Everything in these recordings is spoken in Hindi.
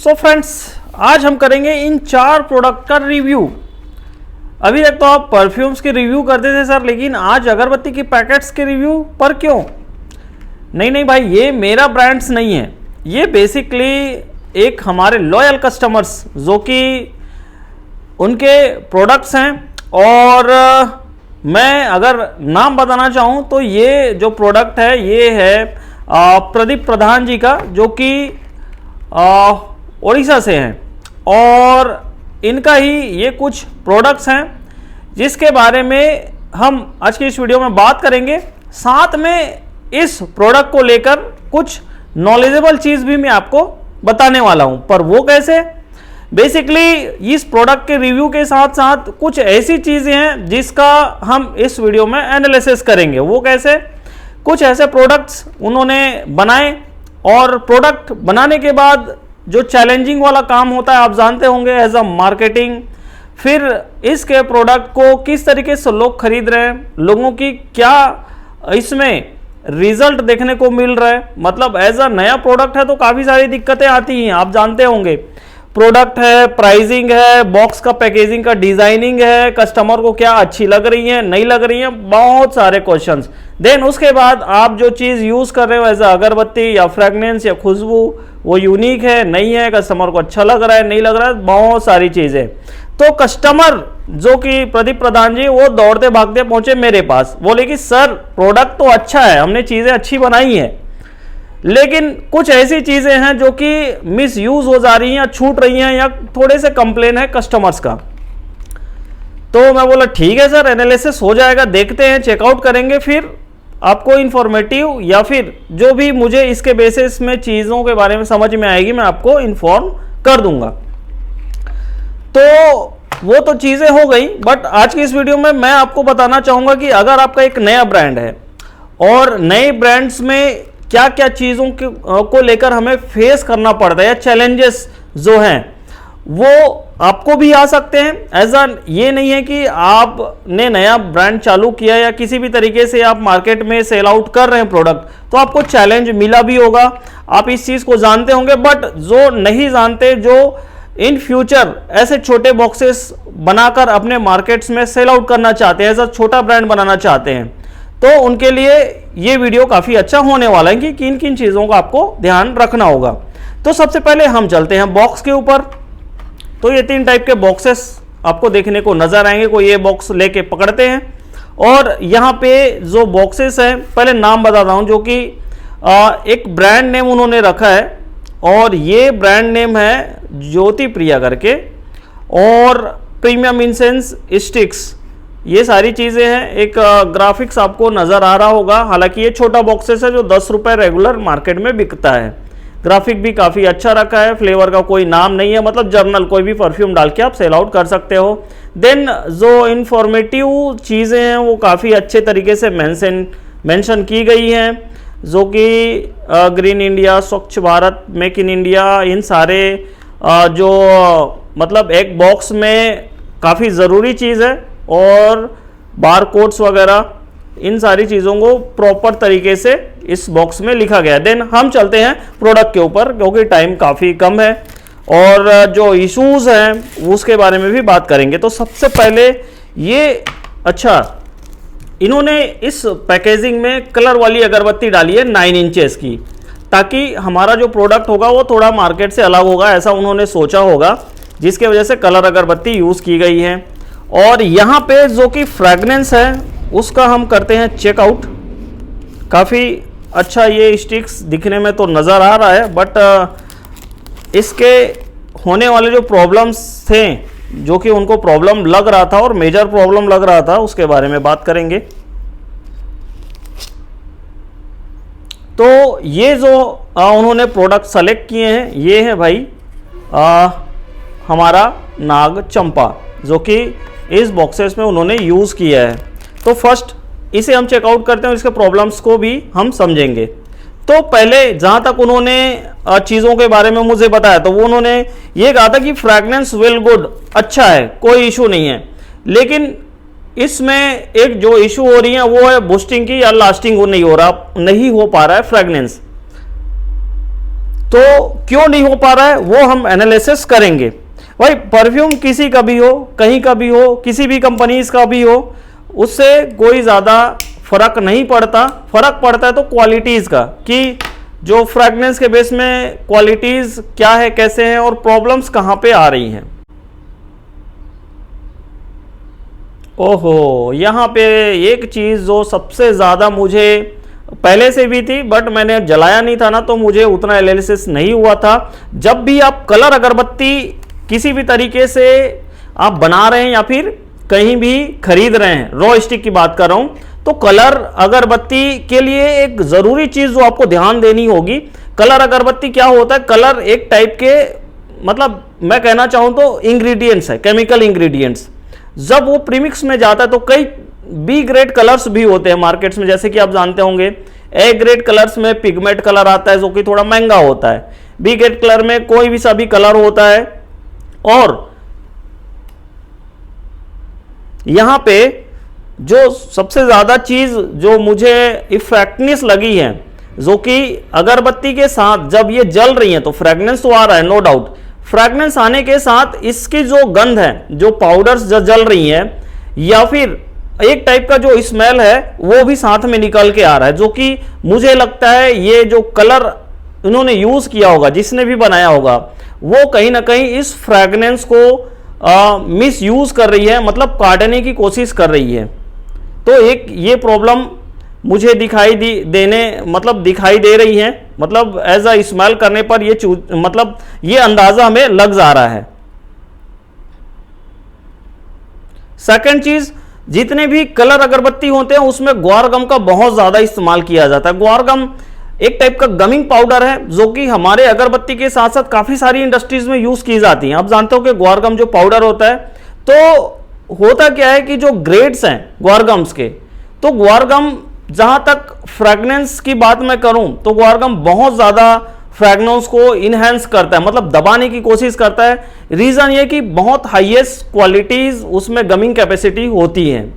सो फ्रेंड्स, आज हम करेंगे इन 4 प्रोडक्ट का रिव्यू। अभी तक तो आप परफ्यूम्स के रिव्यू करते थे सर, लेकिन आज अगरबत्ती की पैकेट्स के रिव्यू पर क्यों? नहीं भाई, ये मेरा ब्रांड्स नहीं है, ये बेसिकली एक हमारे लॉयल कस्टमर्स जो कि उनके प्रोडक्ट्स हैं। और मैं अगर नाम बताना चाहूँ तो ये जो प्रोडक्ट है ये है प्रदीप प्रधान जी का, जो कि उड़ीसा से हैं। और इनका ही ये कुछ प्रोडक्ट्स हैं जिसके बारे में हम आज की इस वीडियो में बात करेंगे। साथ में इस प्रोडक्ट को लेकर कुछ नॉलेजेबल चीज़ भी मैं आपको बताने वाला हूं, पर वो कैसे? बेसिकली इस प्रोडक्ट के रिव्यू के साथ साथ कुछ ऐसी चीज़ें हैं जिसका हम इस वीडियो में एनालिसिस करेंगे। वो कैसे? कुछ ऐसे प्रोडक्ट्स उन्होंने बनाए और प्रोडक्ट बनाने के बाद जो चैलेंजिंग वाला काम होता है आप जानते होंगे एज अ मार्केटिंग, फिर इसके प्रोडक्ट को किस तरीके से लोग खरीद रहे हैं, लोगों की क्या इसमें रिजल्ट देखने को मिल रहा है। मतलब एज अ नया प्रोडक्ट है तो काफ़ी सारी दिक्कतें आती हैं, आप जानते होंगे। प्रोडक्ट है, प्राइसिंग है, बॉक्स का पैकेजिंग का डिजाइनिंग है, कस्टमर को क्या अच्छी लग रही है नहीं लग रही है, बहुत सारे क्वेश्चंस। देन उसके बाद आप जो चीज़ यूज़ कर रहे हो एज अ अगरबत्ती या फ्रेगनेंस या खुशबू, वो यूनिक है नहीं है, कस्टमर को अच्छा लग रहा है नहीं लग रहा है, बहुत सारी चीज़ें। तो कस्टमर जो कि प्रदीप प्रधान जी, वो दौड़ते भागते पहुंचे मेरे पास, बोले कि सर प्रोडक्ट तो अच्छा है, हमने चीज़ें अच्छी बनाई हैं, लेकिन कुछ ऐसी चीज़ें हैं जो कि मिस यूज हो जा रही हैं या छूट रही हैं या थोड़े से कंप्लेन है कस्टमर्स का। तो मैं बोला ठीक है सर, एनालिसिस हो जाएगा, देखते हैं, चेकआउट करेंगे, फिर आपको इन्फॉर्मेटिव या फिर जो भी मुझे इसके बेसिस में चीज़ों के बारे में समझ में आएगी मैं आपको इन्फॉर्म कर दूंगा। तो वो तो चीज़ें हो गई, बट आज की इस वीडियो में मैं आपको बताना चाहूँगा कि अगर आपका एक नया ब्रांड है और नए ब्रांड्स में क्या क्या चीज़ों को लेकर हमें फेस करना पड़ता है या चैलेंजेस जो हैं वो आपको भी आ सकते हैं। ऐसा ये नहीं है कि आपने नया ब्रांड चालू किया या किसी भी तरीके से आप मार्केट में सेल आउट कर रहे हैं प्रोडक्ट तो आपको चैलेंज मिला भी होगा, आप इस चीज़ को जानते होंगे। बट जो नहीं जानते, जो इन फ्यूचर ऐसे छोटे बॉक्सेस बनाकर अपने मार्केट्स में सेल आउट करना चाहते हैं, ऐसा छोटा ब्रांड बनाना चाहते हैं, तो उनके लिए ये वीडियो काफ़ी अच्छा होने वाला है कि किन किन चीज़ों का आपको ध्यान रखना होगा। तो सबसे पहले हम चलते हैं बॉक्स के ऊपर। तो ये 3 टाइप के बॉक्सेस आपको देखने को नज़र आएंगे। कोई ये बॉक्स लेके पकड़ते हैं और यहाँ पे जो बॉक्सेस हैं, पहले नाम बताता हूँ, जो कि एक ब्रांड नेम उन्होंने रखा है और ये ब्रांड नेम है ज्योति प्रिया करके, और प्रीमियम इंसेंस स्टिक्स, ये सारी चीज़ें हैं। एक ग्राफिक्स आपको नज़र आ रहा होगा, हालांकि ये छोटा बॉक्सेस है जो 10 रुपये रेगुलर मार्केट में बिकता है। ग्राफिक भी काफ़ी अच्छा रखा है, फ्लेवर का कोई नाम नहीं है, मतलब जर्नल कोई भी परफ्यूम डाल के आप सेल आउट कर सकते हो। देन जो इन्फॉर्मेटिव चीज़ें हैं वो काफ़ी अच्छे तरीके से मेंशन की गई हैं, जो कि ग्रीन इंडिया, स्वच्छ भारत, मेक इन इंडिया, इन सारे जो मतलब एक बॉक्स में काफ़ी ज़रूरी चीज़ है, और बार कोड्स वगैरह, इन सारी चीज़ों को प्रॉपर तरीके से इस बॉक्स में लिखा गया है। देन हम चलते हैं प्रोडक्ट के ऊपर, क्योंकि टाइम काफ़ी कम है और जो इश्यूज हैं उसके बारे में भी बात करेंगे। तो सबसे पहले ये, अच्छा, इन्होंने इस पैकेजिंग में कलर वाली अगरबत्ती डाली है 9 इंचेस की, ताकि हमारा जो प्रोडक्ट होगा वो थोड़ा मार्केट से अलग होगा, ऐसा उन्होंने सोचा होगा, जिसके वजह से कलर अगरबत्ती यूज़ की गई है। और यहाँ पे जो कि फ्रेगनेंस है उसका हम करते हैं चेकआउट। काफ़ी अच्छा ये स्टिक्स दिखने में तो नज़र आ रहा है, बट इसके होने वाले जो प्रॉब्लम्स थे, जो कि उनको प्रॉब्लम लग रहा था और मेजर प्रॉब्लम लग रहा था, उसके बारे में बात करेंगे। तो ये जो उन्होंने प्रोडक्ट सेलेक्ट किए हैं, ये है भाई हमारा नाग चंपा, जो कि इस बॉक्सेस में उन्होंने यूज़ किया है। तो फर्स्ट इसे हम चेकआउट करते हैं, इसके प्रॉब्लम्स को भी हम समझेंगे। तो पहले जहाँ तक उन्होंने चीज़ों के बारे में मुझे बताया, तो वो उन्होंने ये कहा था कि फ्रैग्रेंस वेल गुड, अच्छा है, कोई इशू नहीं है, लेकिन इसमें एक जो इशू हो रही है वो है बूस्टिंग की, या लास्टिंग नहीं हो पा रहा है फ्रैग्रेंस। तो क्यों नहीं हो पा रहा है वो हम एनालिसिस करेंगे। भाई परफ्यूम किसी का भी हो, कहीं का भी हो, किसी भी कंपनीज का भी हो, उससे कोई ज़्यादा फर्क नहीं पड़ता। फर्क पड़ता है तो क्वालिटीज़ का, कि जो फ्रेगनेंस के बेस में क्वालिटीज़ क्या है, कैसे हैं और प्रॉब्लम्स कहाँ पे आ रही हैं। ओहो, यहाँ पे एक चीज़ जो सबसे ज़्यादा मुझे पहले से भी थी बट मैंने जलाया नहीं था ना, तो मुझे उतना एनालिसिस नहीं हुआ था। जब भी आप कलर अगरबत्ती किसी भी तरीके से आप बना रहे हैं या फिर कहीं भी खरीद रहे हैं, रॉ स्टिक की बात कर रहा हूं, तो कलर अगरबत्ती के लिए एक ज़रूरी चीज़ जो आपको ध्यान देनी होगी, कलर अगरबत्ती क्या होता है, कलर एक टाइप के, मतलब मैं कहना चाहूँ तो इंग्रेडिएंट्स है, केमिकल इंग्रेडिएंट्स। जब वो प्रीमिक्स में जाता है तो कई बी ग्रेड कलर्स भी होते हैं मार्केट्स में, जैसे कि आप जानते होंगे ए ग्रेड कलर्स में पिगमेंट कलर आता है जो कि थोड़ा महंगा होता है, बी ग्रेड कलर में कोई भी सा भी कलर होता है। और यहां पे जो सबसे ज्यादा चीज जो मुझे इफेक्टनेस लगी है, जो कि अगरबत्ती के साथ जब ये जल रही है तो फ्रेगनेंस तो आ रहा है, नो डाउट। फ्रेगनेंस आने के साथ इसकी जो गंध है, जो पाउडर्स जो जल रही है, या फिर एक टाइप का जो स्मेल है वो भी साथ में निकल के आ रहा है, जो कि मुझे लगता है ये जो कलर इन्होंने यूज किया होगा, जिसने भी बनाया होगा, वो कहीं ना कहीं इस फ्रेगनेंस को मिस यूज कर रही है, मतलब काटने की कोशिश कर रही है। तो एक ये प्रॉब्लम मुझे दिखाई दे रही है, मतलब एज अ स्मेल करने पर ये मतलब ये अंदाजा हमें लग जा रहा है। सेकंड चीज, जितने भी कलर अगरबत्ती होते हैं उसमें ग्वार गम का बहुत ज्यादा इस्तेमाल किया जाता है। ग्वार गम एक टाइप का गमिंग पाउडर है जो कि हमारे अगरबत्ती के साथ साथ काफी सारी इंडस्ट्रीज में यूज की जाती है। आप जानते हो कि ग्वार गम जो पाउडर होता है, तो होता क्या है कि जो ग्रेड्स हैं ग्वार गम्स के, तो ग्वार गम जहां तक फ्रेगनेंस की बात मैं करूं तो ग्वार गम बहुत ज्यादा फ्रेगनेंस को इनहेंस करता है, मतलब दबाने की कोशिश करता है। रीजन ये कि बहुत हाईएस्ट क्वालिटीज उसमें गमिंग कैपेसिटी होती है।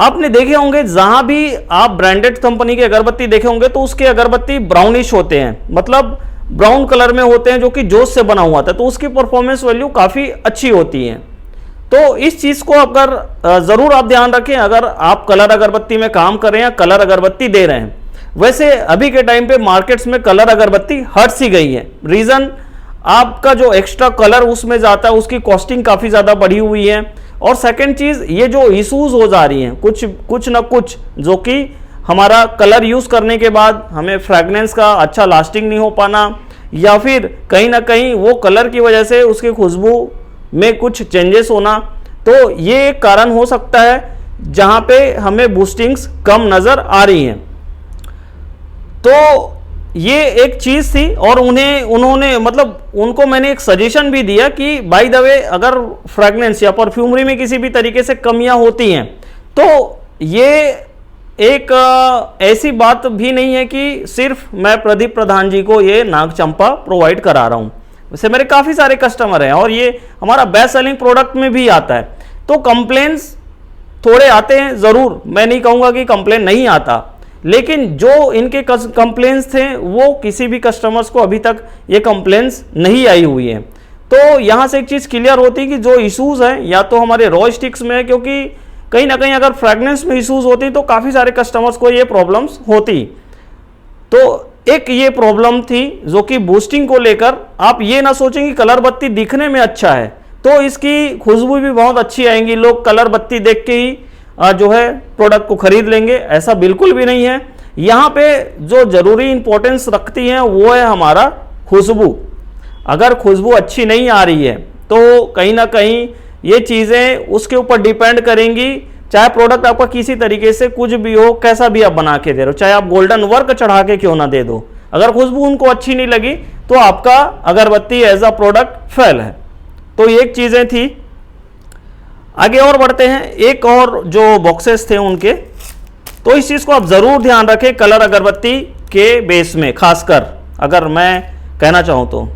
आपने देखे होंगे जहां भी आप ब्रांडेड कंपनी की अगरबत्ती देखे होंगे तो उसके अगरबत्ती ब्राउनिश होते हैं, मतलब ब्राउन कलर में होते हैं, जो कि जोश से बना हुआ था, तो उसकी परफॉर्मेंस वैल्यू काफी अच्छी होती है। तो इस चीज को अगर जरूर आप ध्यान रखें अगर आप कलर अगरबत्ती में काम कर रहे हैं या कलर अगरबत्ती दे रहे हैं। वैसे अभी के टाइम पे मार्केट्स में कलर अगरबत्ती हट सी गई है। रीजन, आपका जो एक्स्ट्रा कलर उसमें जाता है उसकी कॉस्टिंग काफी ज्यादा बढ़ी हुई है। और सेकंड चीज, ये जो इशूज हो जा रही हैं कुछ ना कुछ, जो कि हमारा कलर यूज करने के बाद हमें फ्रेगनेंस का अच्छा लास्टिंग नहीं हो पाना, या फिर कहीं ना कहीं वो कलर की वजह से उसकी खुशबू में कुछ चेंजेस होना, तो ये एक कारण हो सकता है जहां पे हमें बूस्टिंग्स कम नजर आ रही हैं। तो ये एक चीज थी। और उन्होंने मतलब उनको मैंने एक सजेशन भी दिया कि बाय द वे अगर फ्रेगनेंस या परफ्यूमरी में किसी भी तरीके से कमियां होती हैं तो ये एक ऐसी बात भी नहीं है कि सिर्फ मैं प्रदीप प्रधान जी को ये नागचंपा प्रोवाइड करा रहा हूं। वैसे मेरे काफी सारे कस्टमर हैं और ये हमारा बेस्ट सेलिंग प्रोडक्ट में भी आता है। तो कंप्लेंट्स थोड़े आते हैं जरूर, मैं नहीं कहूंगा कि कंप्लेन नहीं आता, लेकिन जो इनके कंप्लेंट्स थे वो किसी भी कस्टमर्स को अभी तक ये कंप्लेंट्स नहीं आई हुई है। तो यहां से एक चीज क्लियर होती है कि जो इश्यूज हैं या तो हमारे रॉ स्टिक्स में है, क्योंकि कहीं ना कहीं अगर फ्रेगनेंस में इश्यूज होती तो काफी सारे कस्टमर्स को ये प्रॉब्लम्स होती। तो एक ये प्रॉब्लम थी जो कि बूस्टिंग को लेकर, आप ये ना सोचें कि कलर बत्ती दिखने में अच्छा है तो इसकी खुशबू भी बहुत अच्छी आएंगी, लोग कलर बत्ती देख के ही जो है प्रोडक्ट को खरीद लेंगे, ऐसा बिल्कुल भी नहीं है। यहाँ पे जो जरूरी इंपॉर्टेंस रखती है वो है हमारा खुशबू। अगर खुशबू अच्छी नहीं आ रही है तो कहीं ना कहीं ये चीज़ें उसके ऊपर डिपेंड करेंगी, चाहे प्रोडक्ट आपका किसी तरीके से कुछ भी हो, कैसा भी आप बना के दे रहे हो, चाहे आप गोल्डन वर्क चढ़ा के क्यों ना दे दो, अगर खुशबू उनको अच्छी नहीं लगी तो आपका अगरबत्ती एज अ प्रोडक्ट फेल है। तो ये एक चीज़ें थी। आगे और बढ़ते हैं, एक और जो बॉक्सेस थे उनके, तो इस चीज़ को आप ज़रूर ध्यान रखें कलर अगरबत्ती के बेस में, खासकर अगर मैं कहना चाहूँ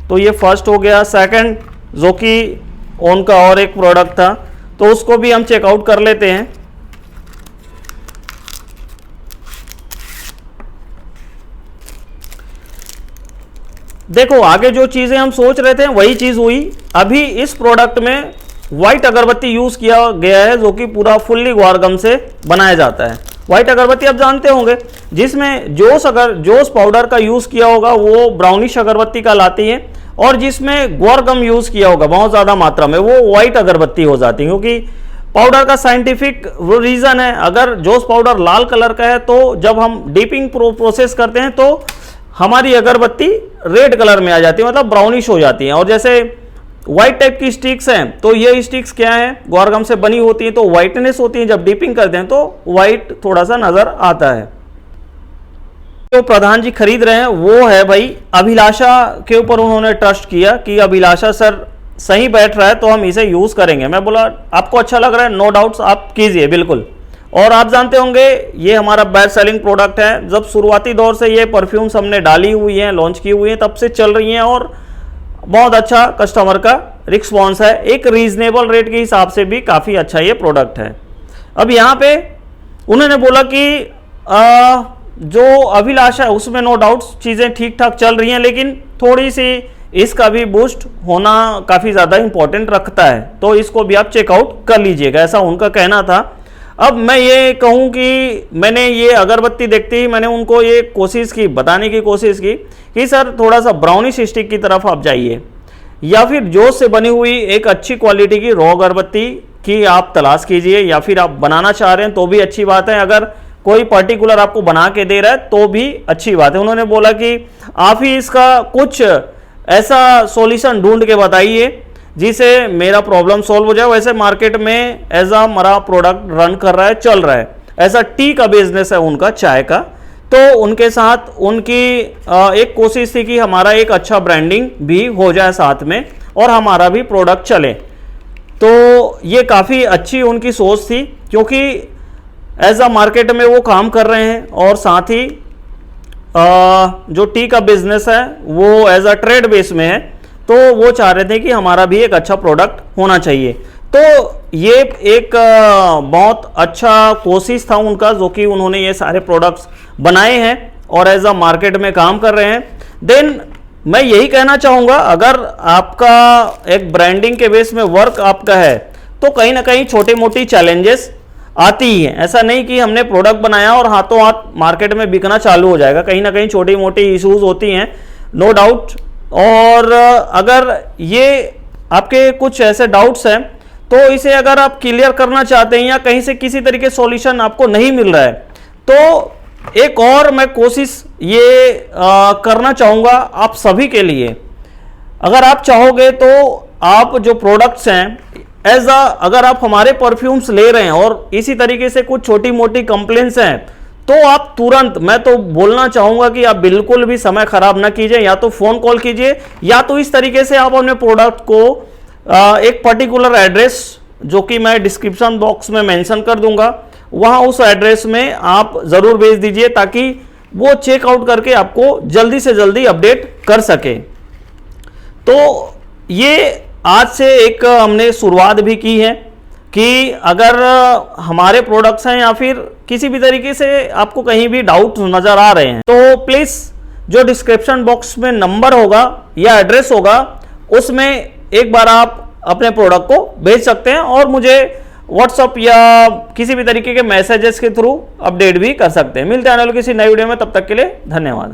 तो ये फर्स्ट हो गया। सेकंड जो कि उनका और एक प्रोडक्ट था तो उसको भी हम चेकआउट कर लेते हैं। देखो आगे जो चीज़ें हम सोच रहे थे वही चीज़ हुई। अभी इस प्रोडक्ट में व्हाइट अगरबत्ती यूज़ किया गया है जो कि पूरा फुल्ली ग्वार गम से बनाया जाता है। व्हाइट अगरबत्ती आप जानते होंगे, जिसमें जोस पाउडर का यूज़ किया होगा वो ब्राउनिश अगरबत्ती कहलाती है, और जिसमें ग्वार गम यूज़ किया होगा बहुत ज़्यादा मात्रा में वो व्हाइट अगरबत्ती हो जाती है। क्योंकि पाउडर का साइंटिफिक वो रीज़न है, अगर जोस पाउडर लाल कलर का है तो जब हम डीपिंग प्रोसेस करते हैं तो हमारी अगरबत्ती रेड कलर में आ जाती है, मतलब ब्राउनिश हो जाती है। और जैसे व्हाइट टाइप की स्टिक्स हैं तो ये स्टिक्स क्या है, ग्वार गम से बनी होती हैं तो व्हाइटनेस होती है, जब डीपिंग करते हैं तो व्हाइट थोड़ा सा नजर आता है। जो प्रधान जी खरीद रहे हैं वो है भाई अभिलाषा के ऊपर उन्होंने ट्रस्ट किया कि अभिलाषा सर सही बैठ रहा है तो हम इसे यूज करेंगे। मैं बोला आपको अच्छा लग रहा है, नो डाउट्स आप कीजिए बिल्कुल। और आप जानते होंगे ये हमारा बेस्ट सेलिंग प्रोडक्ट है। जब शुरुआती दौर से ये परफ्यूम्स हमने डाली हुई हैं, लॉन्च की हुई हैं, तब से चल रही हैं और बहुत अच्छा कस्टमर का रिस्पॉन्स है। एक रीजनेबल रेट के हिसाब से भी काफ़ी अच्छा ये प्रोडक्ट है। अब यहाँ पे उन्होंने बोला कि जो अभिलाषा है उसमें नो डाउट्स चीज़ें ठीक ठाक चल रही हैं, लेकिन थोड़ी सी इसका भी बूस्ट होना काफ़ी ज़्यादा इंपॉर्टेंट रखता है, तो इसको भी आप चेकआउट कर लीजिएगा, ऐसा उनका कहना था। अब मैं ये कहूँ कि मैंने ये अगरबत्ती देखते ही मैंने उनको ये कोशिश की, बताने की कोशिश की कि सर थोड़ा सा ब्राउनिश स्टिक की तरफ आप जाइए, या फिर जोश से बनी हुई एक अच्छी क्वालिटी की रॉ अगरबत्ती की आप तलाश कीजिए, या फिर आप बनाना चाह रहे हैं तो भी अच्छी बात है, अगर कोई पर्टिकुलर आपको बना के दे रहा है तो भी अच्छी बात है। उन्होंने बोला कि आप ही इसका कुछ ऐसा सॉल्यूशन ढूंढ के बताइए जिसे मेरा प्रॉब्लम सॉल्व हो जाए। वैसे मार्केट में एज अ मेरा प्रोडक्ट रन कर रहा है, चल रहा है, ऐसा टी का बिजनेस है उनका, चाय का, तो उनके साथ उनकी एक कोशिश थी कि हमारा एक अच्छा ब्रांडिंग भी हो जाए साथ में और हमारा भी प्रोडक्ट चले। तो ये काफ़ी अच्छी उनकी सोच थी, क्योंकि एज अ मार्केट में वो काम कर रहे हैं और साथ ही जो टी का बिजनेस है वो एज अ ट्रेड बेस में है, तो वो चाह रहे थे कि हमारा भी एक अच्छा प्रोडक्ट होना चाहिए। तो ये एक बहुत अच्छा कोशिश था उनका, जो कि उन्होंने ये सारे प्रोडक्ट्स बनाए हैं और एज अ मार्केट में काम कर रहे हैं। देन मैं यही कहना चाहूँगा, अगर आपका एक ब्रांडिंग के बेस में वर्क आपका है तो कहीं ना कहीं छोटी मोटी चैलेंजेस आती ही है। ऐसा नहीं कि हमने प्रोडक्ट बनाया और हाथों हाथ मार्केट में बिकना चालू हो जाएगा, कहीं ना कहीं छोटी मोटी इश्यूज होती हैं, नो डाउट। और अगर ये आपके कुछ ऐसे डाउट्स हैं तो इसे अगर आप क्लियर करना चाहते हैं या कहीं से किसी तरीके सॉल्यूशन आपको नहीं मिल रहा है, तो एक और मैं कोशिश ये करना चाहूँगा आप सभी के लिए। अगर आप चाहोगे तो आप जो प्रोडक्ट्स हैं अगर आप हमारे परफ्यूम्स ले रहे हैं और इसी तरीके से कुछ छोटी मोटी कंप्लेंट्स हैं, तो आप तुरंत, मैं तो बोलना चाहूँगा कि आप बिल्कुल भी समय खराब ना कीजिए, या तो फ़ोन कॉल कीजिए या तो इस तरीके से आप अपने प्रोडक्ट को एक पर्टिकुलर एड्रेस जो कि मैं डिस्क्रिप्शन बॉक्स में मेंशन कर दूंगा, वहाँ उस एड्रेस में आप ज़रूर भेज दीजिए ताकि वो चेकआउट करके आपको जल्दी से जल्दी अपडेट कर सके। तो ये आज से एक हमने शुरुआत भी की है कि अगर हमारे प्रोडक्ट्स हैं या फिर किसी भी तरीके से आपको कहीं भी डाउट नज़र आ रहे हैं, तो प्लीज़ जो डिस्क्रिप्शन बॉक्स में नंबर होगा या एड्रेस होगा उसमें एक बार आप अपने प्रोडक्ट को भेज सकते हैं और मुझे व्हाट्सअप या किसी भी तरीके के मैसेजेस के थ्रू अपडेट भी कर सकते हैं। मिलते हैं किसी नई वीडियो में, तब तक के लिए धन्यवाद।